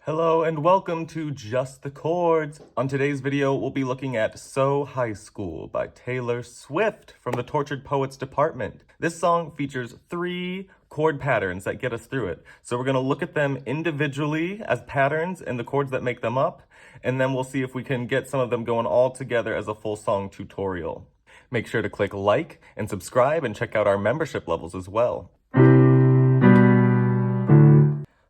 Hello and welcome to Just the Chords. On today's video, we'll be looking at So High School by Taylor Swift from the Tortured Poets Department. This song features 3 chord patterns that get us through it. So we're going to look at them individually as patterns and the chords that make them up, and then we'll see if we can get some of them going all together as a full song tutorial. Make sure to click like and subscribe and check out our membership levels as well.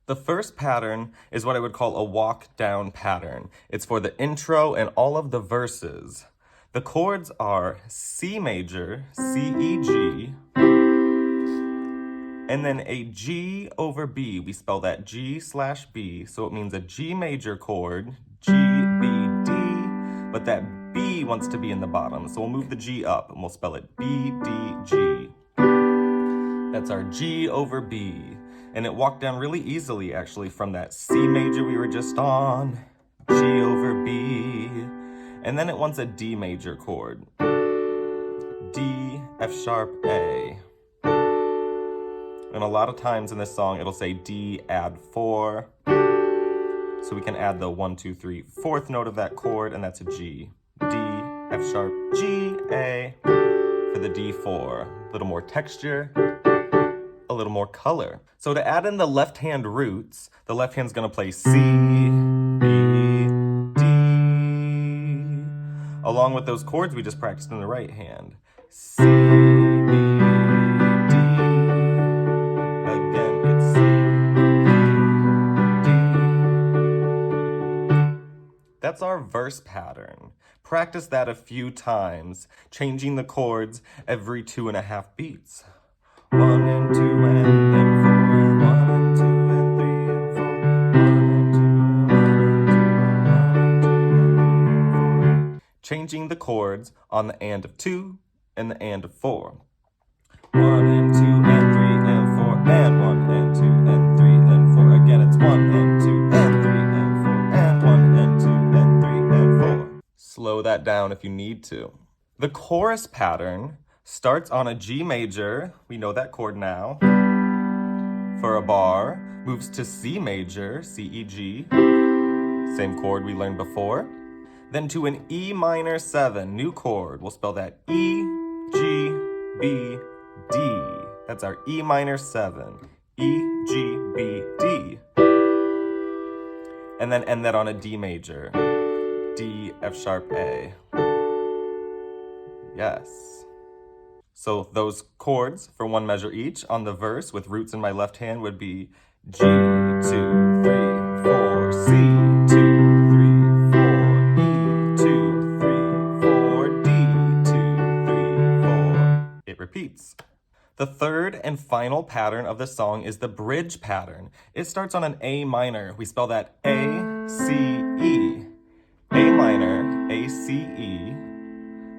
The first pattern is what I would call a walk-down pattern. It's for the intro and all of the verses. The chords are C major, C, E, G, and then a G over B. We spell that G/B, so it means a G major chord, G, B, D, but that B wants to be in the bottom, so we'll move the G up and we'll spell it B, D, G. That's our G over B. And it walked down really easily, actually, from that C major we were just on, G over B, and then it wants a D major chord, D, F sharp, A. And a lot of times in this song, it'll say D, add 4. So we can add the 1, 2, 3, 4th note of that chord, and that's a G. D, F sharp, G, A, for the D4. A little more texture, a little more color. So to add in the left hand roots, the left hand's gonna play C, B, D, along with those chords we just practiced in the right hand. C, B, D, again it's C, B, D. That's our verse pattern. Practice that a few times, changing the chords every 2.5 beats. 1 and 2 and then 4, 1 and 2 and 3 and 4, 1 and 2 and 1 and 2 and 3 and 4. Changing the chords on the and of 2 and the and of 4. 1 and 2 and 3 and 4 and 1 and 2 and 3 and 4. Again, it's 1 and 2 and 3 and 4 and 1 and 2 and 3 and 4. Slow that down if you need to. The chorus pattern starts on a G major, we know that chord now, for a bar, moves to C major, C, E, G, same chord we learned before, then to an E minor 7, new chord, we'll spell that E, G, B, D. That's our E minor 7, E, G, B, D. And then end that on a D major, D, F sharp, A. Yes. So those chords for 1 measure each on the verse with roots in my left hand would be G, 2, 3, 4, C, 2, 3, 4, E, 2, 3, 4, D, 2, 3, 4. It repeats. The third and final pattern of the song is the bridge pattern. It starts on an A minor. We spell that A, C, E. A minor, A, C, E,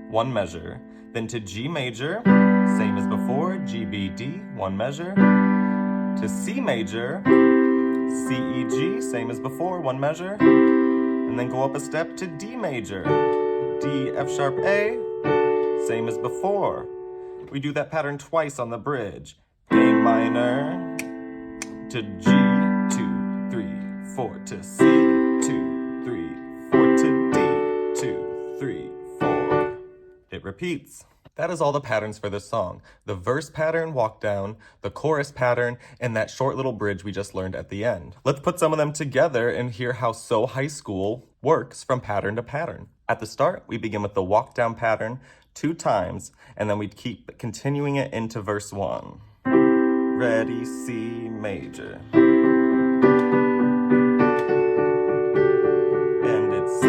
1 measure. Then to G major, same as before, G, B, D, 1 measure. To C major, C, E, G, same as before, 1 measure. And then go up a step to D major, D, F sharp, A, same as before. We do that pattern twice on the bridge. A minor to G, 2, 3, 4, to C, 2, 3, 4, to D, 2, 3, 4. It repeats. That is all the patterns for this song. The verse pattern, walk down, the chorus pattern, and that short little bridge we just learned at the end. Let's put some of them together and hear how So High School works from pattern to pattern. At the start, we begin with the walk down pattern 2 times, and then we keep continuing it into verse 1. Ready, C major. And it's C.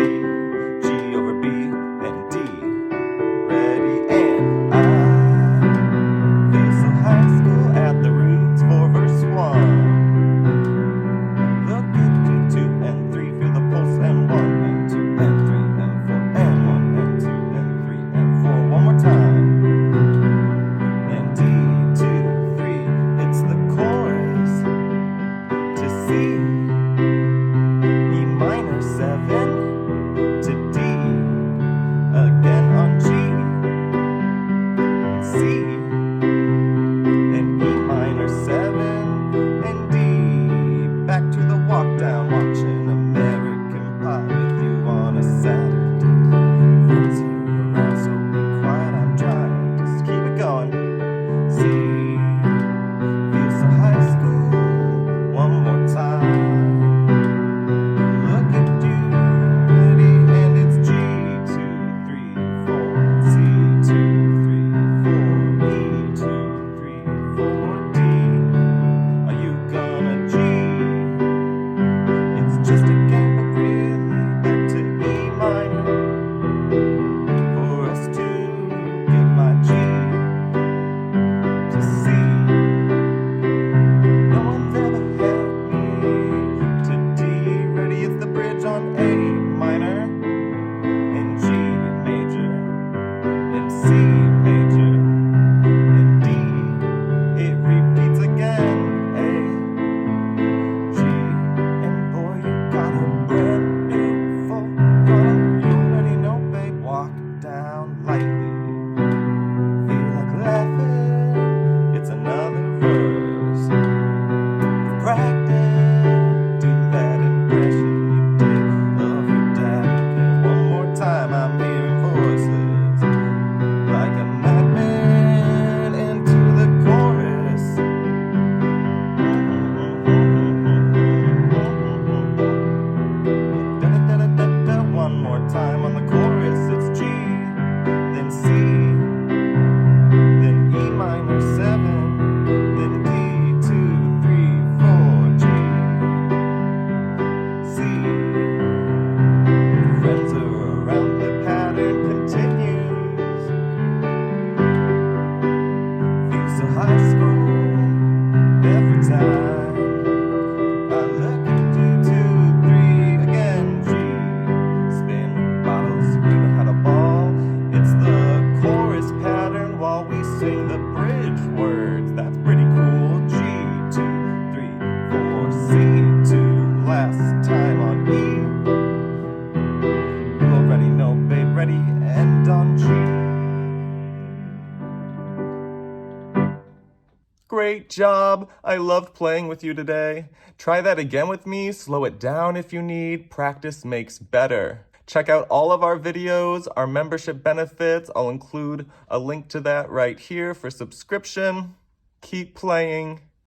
ready, and on G. Great job! I loved playing with you today. Try that again with me, slow it down if you need. Practice makes better. Check out all of our videos, our membership benefits. I'll include a link to that right here for subscription. Keep playing.